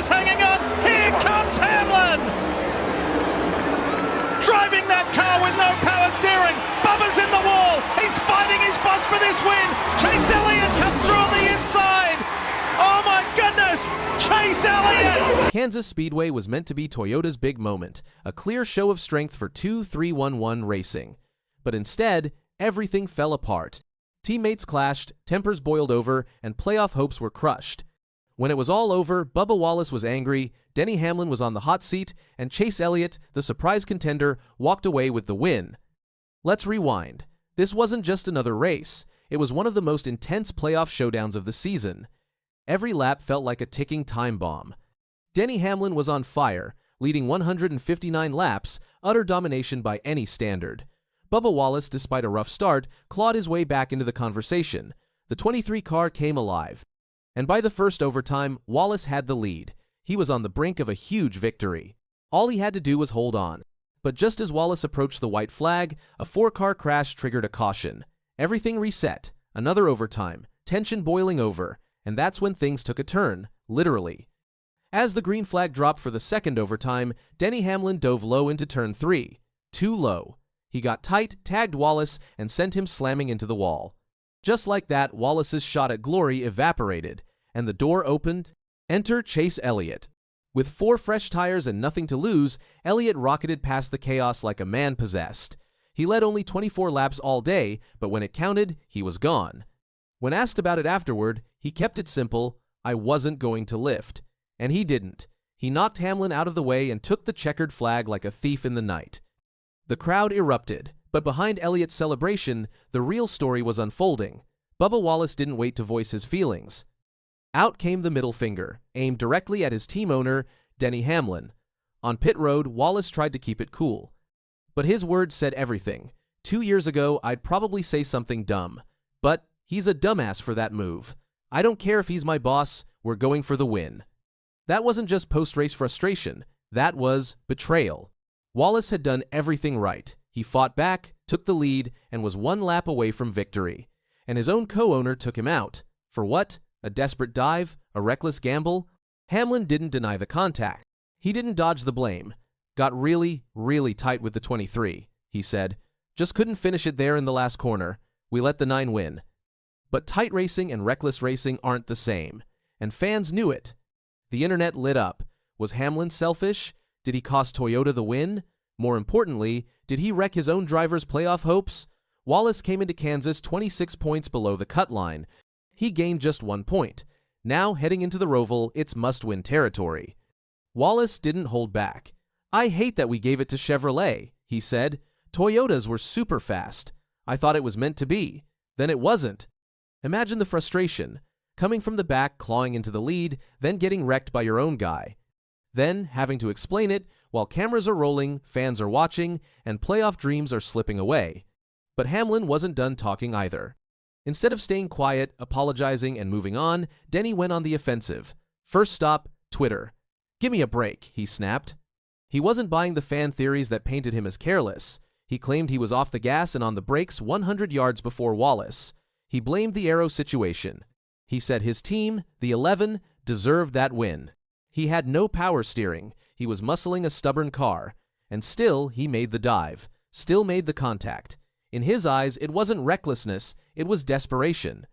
Bubba's hanging on. Here comes Hamlin. Driving that car with no power steering. Bubba's in the wall. He's fighting his boss for this win. Chase Elliott comes through on the inside. Oh my goodness, Chase Elliott! Kansas Speedway was meant to be Toyota's big moment, a clear show of strength for 2-3-1-1 racing. But instead, everything fell apart. Teammates clashed, tempers boiled over, and playoff hopes were crushed. When it was all over, Bubba Wallace was angry, Denny Hamlin was on the hot seat, and Chase Elliott, the surprise contender, walked away with the win. Let's rewind. This wasn't just another race. It was one of the most intense playoff showdowns of the season. Every lap felt like a ticking time bomb. Denny Hamlin was on fire, leading 159 laps, utter domination by any standard. Bubba Wallace, despite a rough start, clawed his way back into the conversation. The 23 car came alive. And by the first overtime, Wallace had the lead. He was on the brink of a huge victory. All he had to do was hold on. But just as Wallace approached the white flag, a 4-car crash triggered a caution. Everything reset. Another overtime. Tension boiling over. And that's when things took a turn, literally. As the green flag dropped for the second overtime, Denny Hamlin dove low into turn 3. Too low. He got tight, tagged Wallace, and sent him slamming into the wall. Just like that, Wallace's shot at glory evaporated, and the door opened. Enter Chase Elliott. With 4 fresh tires and nothing to lose, Elliott rocketed past the chaos like a man possessed. He led only 24 laps all day, but when it counted, he was gone. When asked about it afterward, he kept it simple: I wasn't going to lift. And he didn't. He knocked Hamlin out of the way and took the checkered flag like a thief in the night. The crowd erupted, but behind Elliott's celebration, the real story was unfolding. Bubba Wallace didn't wait to voice his feelings. Out came the middle finger, aimed directly at his team owner, Denny Hamlin. On pit road, Wallace tried to keep it cool. But his words said everything. 2 years ago, I'd probably say something dumb. But he's a dumbass for that move. I don't care if he's my boss, we're going for the win. That wasn't just post-race frustration. That was betrayal. Wallace had done everything right. He fought back, took the lead, and was 1 lap away from victory. And his own co-owner took him out. For what? A desperate dive? A reckless gamble? Hamlin didn't deny the contact. He didn't dodge the blame. Got really, really tight with the 23, he said. Just couldn't finish it there in the last corner. We let the 9 win. But tight racing and reckless racing aren't the same. And fans knew it. The internet lit up. Was Hamlin selfish? Did he cost Toyota the win? More importantly, did he wreck his own driver's playoff hopes? Wallace came into Kansas 26 points below the cut line. He gained just 1 point. Now, heading into the Roval, it's must-win territory. Wallace didn't hold back. I hate that we gave it to Chevrolet, he said. Toyotas were super fast. I thought it was meant to be. Then it wasn't. Imagine the frustration. Coming from the back, clawing into the lead, then getting wrecked by your own guy. Then having to explain it while cameras are rolling, fans are watching, and playoff dreams are slipping away. But Hamlin wasn't done talking either. Instead of staying quiet, apologizing, and moving on, Denny went on the offensive. First stop, Twitter. Give me a break, he snapped. He wasn't buying the fan theories that painted him as careless. He claimed he was off the gas and on the brakes 100 yards before Wallace. He blamed the aero situation. He said his team, the 11, deserved that win. He had no power steering. He was muscling a stubborn car. And still, he made the dive. Still made the contact. In his eyes, it wasn't recklessness, it was desperation.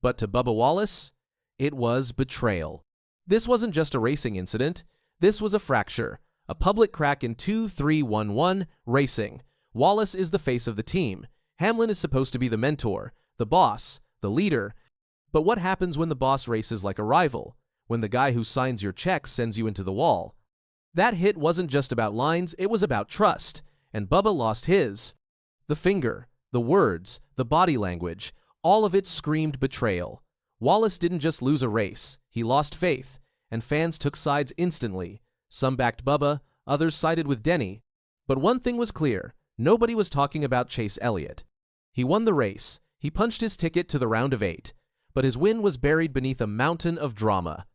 But to Bubba Wallace, it was betrayal. This wasn't just a racing incident. This was a fracture. A public crack in 2-3-1-1 racing. Wallace is the face of the team. Hamlin is supposed to be the mentor, the boss, the leader. But what happens when the boss races like a rival? When the guy who signs your checks sends you into the wall? That hit wasn't just about lines, it was about trust. And Bubba lost his. The finger, the words, the body language, all of it screamed betrayal. Wallace didn't just lose a race, he lost faith. And fans took sides instantly. Some backed Bubba, others sided with Denny. But one thing was clear. Nobody was talking about Chase Elliott. He won the race. He punched his ticket to the round of 8. But his win was buried beneath a mountain of drama.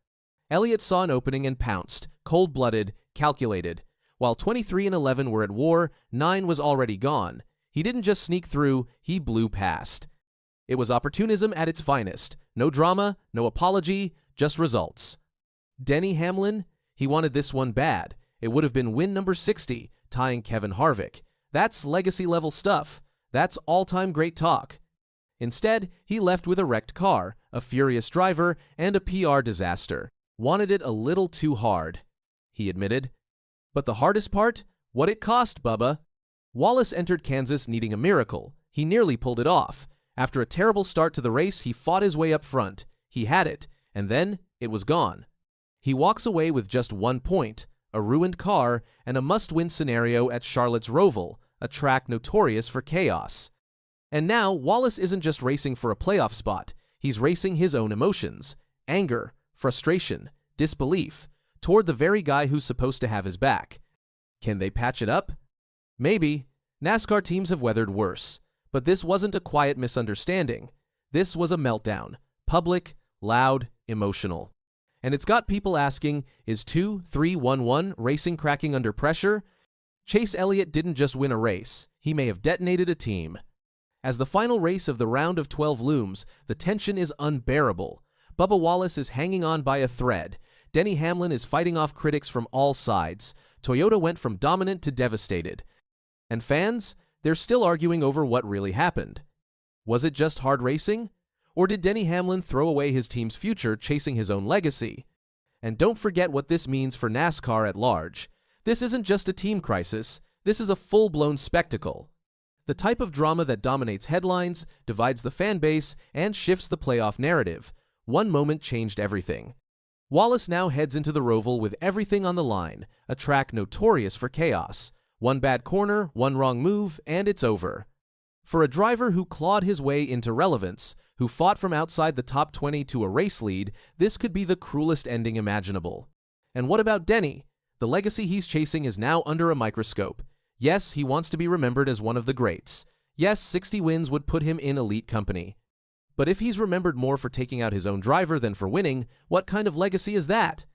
Elliott saw an opening and pounced, cold-blooded, calculated. While 23 and 11 were at war, 9 was already gone. He didn't just sneak through, he blew past. It was opportunism at its finest. No drama, no apology, just results. Denny Hamlin? He wanted this one bad. It would have been win number 60, tying Kevin Harvick. That's legacy-level stuff. That's all-time great talk. Instead, he left with a wrecked car, a furious driver, and a PR disaster. Wanted it a little too hard, he admitted. But the hardest part? What it cost, Bubba. Wallace entered Kansas needing a miracle. He nearly pulled it off. After a terrible start to the race, he fought his way up front. He had it, and then it was gone. He walks away with just 1 point, a ruined car, and a must-win scenario at Charlotte's Roval, a track notorious for chaos. And now, Wallace isn't just racing for a playoff spot. He's racing his own emotions, anger, frustration, disbelief, toward the very guy who's supposed to have his back. Can they patch it up? Maybe. NASCAR teams have weathered worse. But this wasn't a quiet misunderstanding. This was a meltdown. Public, loud, emotional. And it's got people asking, is 2-3-1-1 racing cracking under pressure? Chase Elliott didn't just win a race. He may have detonated a team. As the final race of the round of 12 looms, the tension is unbearable. Bubba Wallace is hanging on by a thread. Denny Hamlin is fighting off critics from all sides. Toyota went from dominant to devastated. And fans? They're still arguing over what really happened. Was it just hard racing? Or did Denny Hamlin throw away his team's future chasing his own legacy? And don't forget what this means for NASCAR at large. This isn't just a team crisis. This is a full-blown spectacle. The type of drama that dominates headlines, divides the fan base, and shifts the playoff narrative. One moment changed everything. Wallace now heads into the Roval with everything on the line, a track notorious for chaos. One bad corner, one wrong move, and it's over. For a driver who clawed his way into relevance, who fought from outside the top 20 to a race lead, this could be the cruelest ending imaginable. And what about Denny? The legacy he's chasing is now under a microscope. Yes, he wants to be remembered as one of the greats. Yes, 60 wins would put him in elite company. But if he's remembered more for taking out his own driver than for winning, what kind of legacy is that?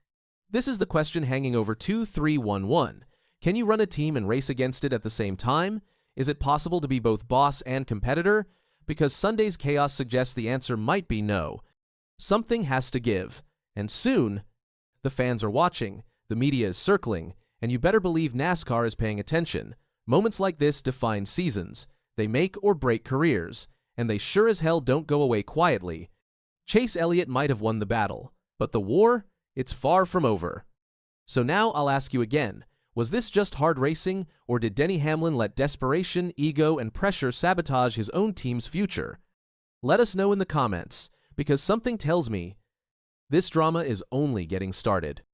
This is the question hanging over 2-3-1-1. Can you run a team and race against it at the same time? Is it possible to be both boss and competitor? Because Sunday's chaos suggests the answer might be no. Something has to give. And soon. The fans are watching, the media is circling, and you better believe NASCAR is paying attention. Moments like this define seasons. They make or break careers. And they sure as hell don't go away quietly. Chase Elliott might have won the battle. But the war? It's far from over. So now I'll ask you again. Was this just hard racing, or did Denny Hamlin let desperation, ego, and pressure sabotage his own team's future? Let us know in the comments, because something tells me this drama is only getting started.